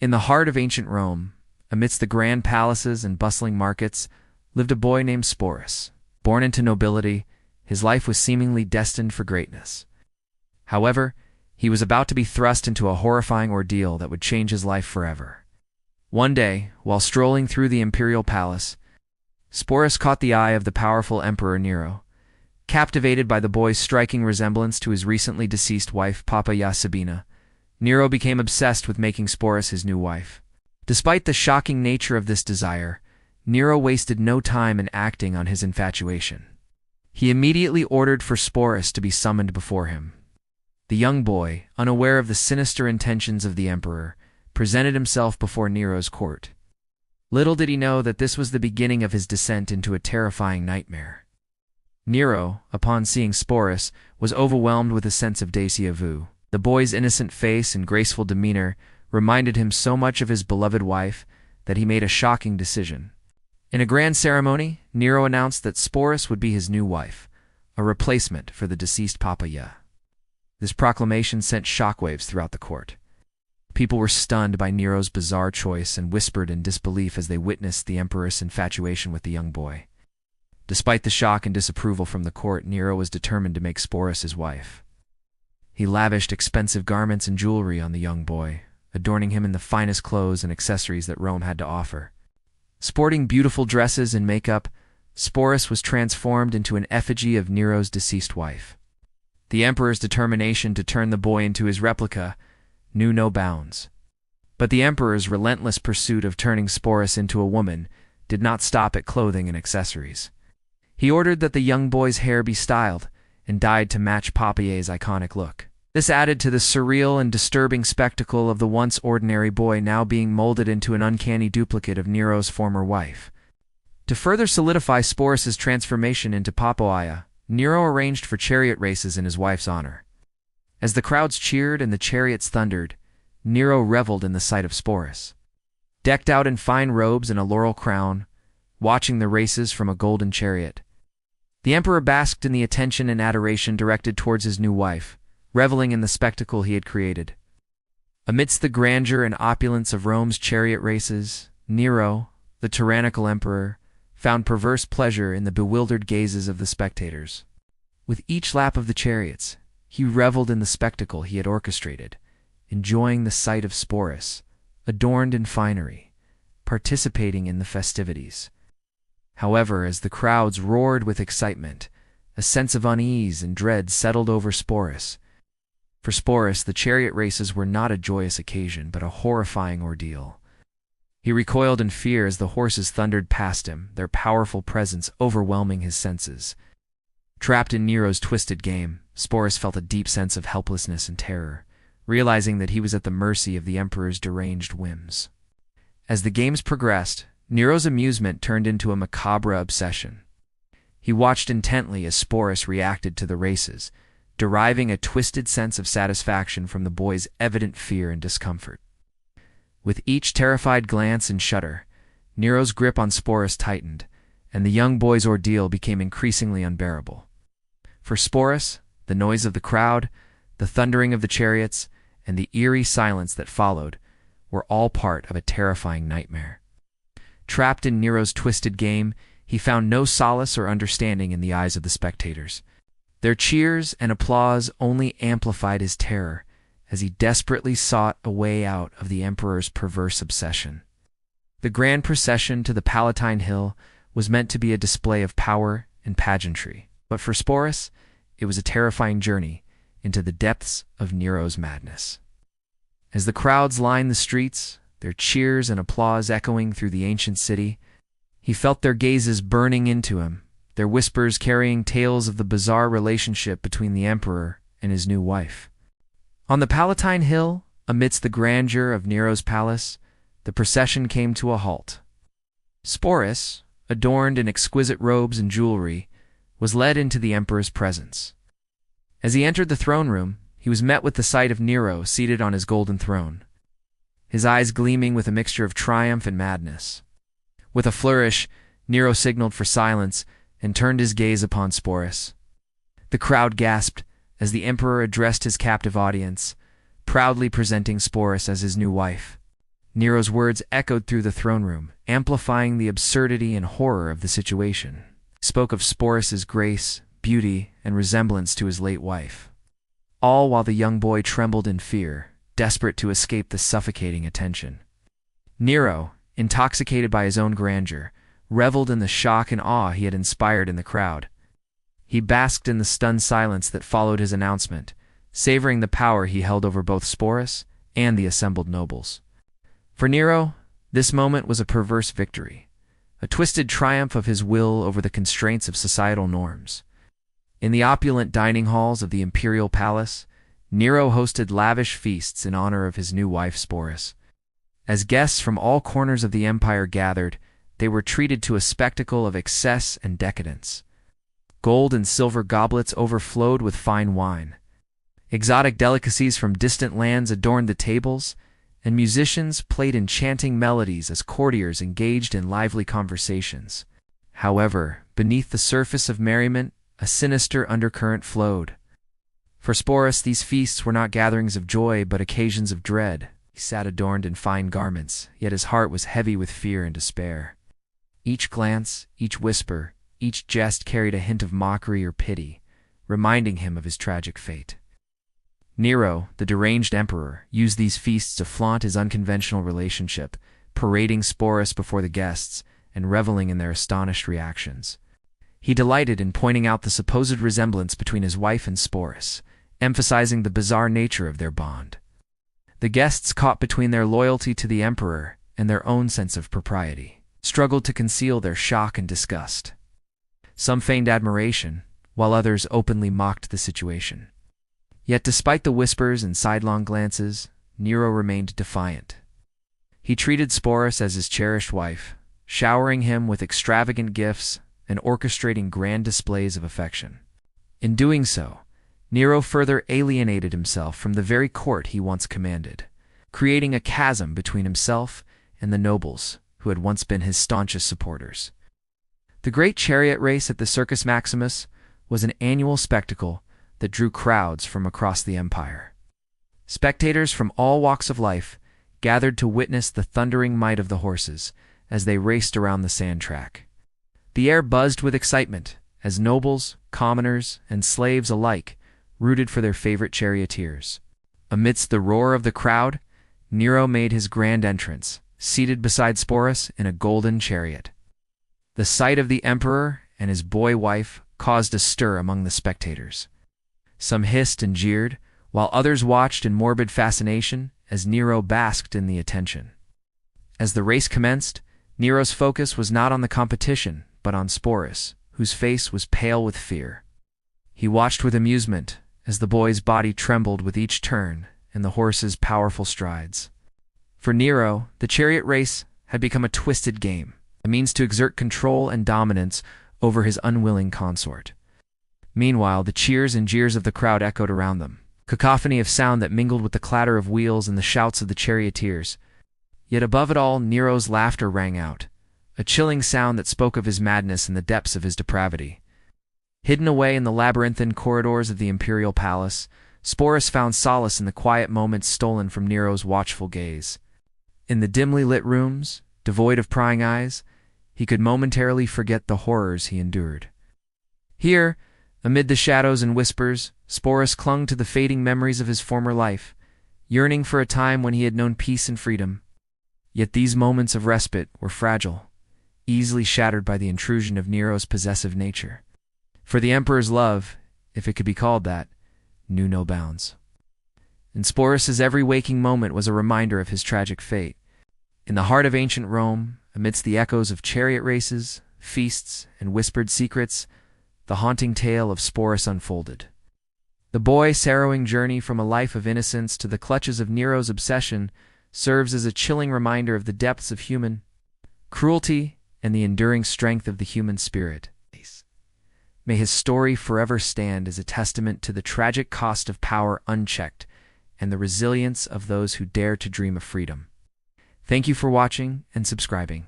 In the heart of ancient Rome, amidst the grand palaces and bustling markets, lived a boy named Sporus. Born into nobility, his life was seemingly destined for greatness. However, he was about to be thrust into a horrifying ordeal that would change his life forever. One day, while strolling through the imperial palace, Sporus caught the eye of the powerful Emperor Nero. Captivated by the boy's striking resemblance to his recently deceased wife, Poppaea Sabina, Nero became obsessed with making Sporus his new wife. Despite the shocking nature of this desire, Nero wasted no time in acting on his infatuation. He immediately ordered for Sporus to be summoned before him. The young boy, unaware of the sinister intentions of the emperor, presented himself before Nero's court. Little did he know that this was the beginning of his descent into a terrifying nightmare. Nero, upon seeing Sporus, was overwhelmed with a sense of déjà vu. The boy's innocent face and graceful demeanor reminded him so much of his beloved wife that he made a shocking decision. In a grand ceremony, Nero announced that Sporus would be his new wife, a replacement for the deceased Poppaea. This proclamation sent shockwaves throughout the court. People were stunned by Nero's bizarre choice and whispered in disbelief as they witnessed the emperor's infatuation with the young boy. Despite the shock and disapproval from the court, Nero was determined to make Sporus his wife. He lavished expensive garments and jewelry on the young boy, adorning him in the finest clothes and accessories that Rome had to offer. Sporting beautiful dresses and makeup, Sporus was transformed into an effigy of Nero's deceased wife. The emperor's determination to turn the boy into his replica knew no bounds. But the emperor's relentless pursuit of turning Sporus into a woman did not stop at clothing and accessories. He ordered that the young boy's hair be styled and dyed to match Poppaea's iconic look. This added to the surreal and disturbing spectacle of the once ordinary boy now being molded into an uncanny duplicate of Nero's former wife. To further solidify Sporus's transformation into Poppaea, Nero arranged for chariot races in his wife's honor. As the crowds cheered and the chariots thundered, Nero reveled in the sight of Sporus. Decked out in fine robes and a laurel crown, watching the races from a golden chariot, the emperor basked in the attention and adoration directed towards his new wife, reveling in the spectacle he had created. Amidst the grandeur and opulence of Rome's chariot races, Nero, the tyrannical emperor, found perverse pleasure in the bewildered gazes of the spectators. With each lap of the chariots, he reveled in the spectacle he had orchestrated, enjoying the sight of Sporus, adorned in finery, participating in the festivities. However, as the crowds roared with excitement, a sense of unease and dread settled over Sporus. For Sporus, the chariot races were not a joyous occasion, but a horrifying ordeal. He recoiled in fear as the horses thundered past him, their powerful presence overwhelming his senses. Trapped in Nero's twisted game, Sporus felt a deep sense of helplessness and terror, realizing that he was at the mercy of the emperor's deranged whims. As the games progressed, Nero's amusement turned into a macabre obsession. He watched intently as Sporus reacted to the races, deriving a twisted sense of satisfaction from the boy's evident fear and discomfort. With each terrified glance and shudder, Nero's grip on Sporus tightened, and the young boy's ordeal became increasingly unbearable. For Sporus, the noise of the crowd, the thundering of the chariots, and the eerie silence that followed were all part of a terrifying nightmare. Trapped in Nero's twisted game, he found no solace or understanding in the eyes of the spectators. Their cheers and applause only amplified his terror as he desperately sought a way out of the emperor's perverse obsession. The grand procession to the Palatine Hill was meant to be a display of power and pageantry, but for Sporus, it was a terrifying journey into the depths of Nero's madness. As the crowds lined the streets, their cheers and applause echoing through the ancient city, he felt their gazes burning into him, their whispers carrying tales of the bizarre relationship between the emperor and his new wife. On the Palatine Hill, amidst the grandeur of Nero's palace, the procession came to a halt. Sporus, adorned in exquisite robes and jewelry, was led into the emperor's presence. As he entered the throne room, he was met with the sight of Nero seated on his golden throne, his eyes gleaming with a mixture of triumph and madness. With a flourish, Nero signaled for silence and turned his gaze upon Sporus. The crowd gasped as the emperor addressed his captive audience, proudly presenting Sporus as his new wife. Nero's words echoed through the throne room, amplifying the absurdity and horror of the situation. He spoke of Sporus's grace, beauty, and resemblance to his late wife, all while the young boy trembled in fear, desperate to escape the suffocating attention. Nero, intoxicated by his own grandeur, reveled in the shock and awe he had inspired in the crowd. He basked in the stunned silence that followed his announcement, savoring the power he held over both Sporus and the assembled nobles. For Nero, this moment was a perverse victory, a twisted triumph of his will over the constraints of societal norms. In the opulent dining halls of the imperial palace, Nero hosted lavish feasts in honor of his new wife Sporus. As guests from all corners of the empire gathered, they were treated to a spectacle of excess and decadence. Gold and silver goblets overflowed with fine wine. Exotic delicacies from distant lands adorned the tables, and musicians played enchanting melodies as courtiers engaged in lively conversations. However, beneath the surface of merriment, a sinister undercurrent flowed. For Sporus, these feasts were not gatherings of joy, but occasions of dread. He sat adorned in fine garments, yet his heart was heavy with fear and despair. Each glance, each whisper, each jest carried a hint of mockery or pity, reminding him of his tragic fate. Nero, the deranged emperor, used these feasts to flaunt his unconventional relationship, parading Sporus before the guests and reveling in their astonished reactions. He delighted in pointing out the supposed resemblance between his wife and Sporus, emphasizing the bizarre nature of their bond. The guests, caught between their loyalty to the emperor and their own sense of propriety, struggled to conceal their shock and disgust. Some feigned admiration, while others openly mocked the situation. Yet despite the whispers and sidelong glances, Nero remained defiant. He treated Sporus as his cherished wife, showering him with extravagant gifts and orchestrating grand displays of affection. In doing so, Nero further alienated himself from the very court he once commanded, creating a chasm between himself and the nobles who had once been his staunchest supporters. The great chariot race at the Circus Maximus was an annual spectacle that drew crowds from across the empire. Spectators from all walks of life gathered to witness the thundering might of the horses as they raced around the sand track. The air buzzed with excitement as nobles, commoners, and slaves alike rooted for their favorite charioteers. Amidst the roar of the crowd, Nero made his grand entrance, seated beside Sporus in a golden chariot. The sight of the emperor and his boy wife caused a stir among the spectators. Some hissed and jeered, while others watched in morbid fascination as Nero basked in the attention. As the race commenced, Nero's focus was not on the competition, but on Sporus, whose face was pale with fear. He watched with amusement as the boy's body trembled with each turn and the horse's powerful strides. For Nero, the chariot race had become a twisted game, a means to exert control and dominance over his unwilling consort. Meanwhile, the cheers and jeers of the crowd echoed around them, cacophony of sound that mingled with the clatter of wheels and the shouts of the charioteers. Yet above it all, Nero's laughter rang out, a chilling sound that spoke of his madness and the depths of his depravity. Hidden away in the labyrinthine corridors of the imperial palace, Sporus found solace in the quiet moments stolen from Nero's watchful gaze. In the dimly lit rooms, devoid of prying eyes, he could momentarily forget the horrors he endured. Here, amid the shadows and whispers, Sporus clung to the fading memories of his former life, yearning for a time when he had known peace and freedom. Yet these moments of respite were fragile, easily shattered by the intrusion of Nero's possessive nature. For the emperor's love, if it could be called that, knew no bounds. And Sporus's every waking moment was a reminder of his tragic fate. In the heart of ancient Rome, amidst the echoes of chariot races, feasts, and whispered secrets, the haunting tale of Sporus unfolded. The boy's harrowing journey from a life of innocence to the clutches of Nero's obsession serves as a chilling reminder of the depths of human cruelty and the enduring strength of the human spirit. May his story forever stand as a testament to the tragic cost of power unchecked and the resilience of those who dare to dream of freedom. Thank you for watching and subscribing.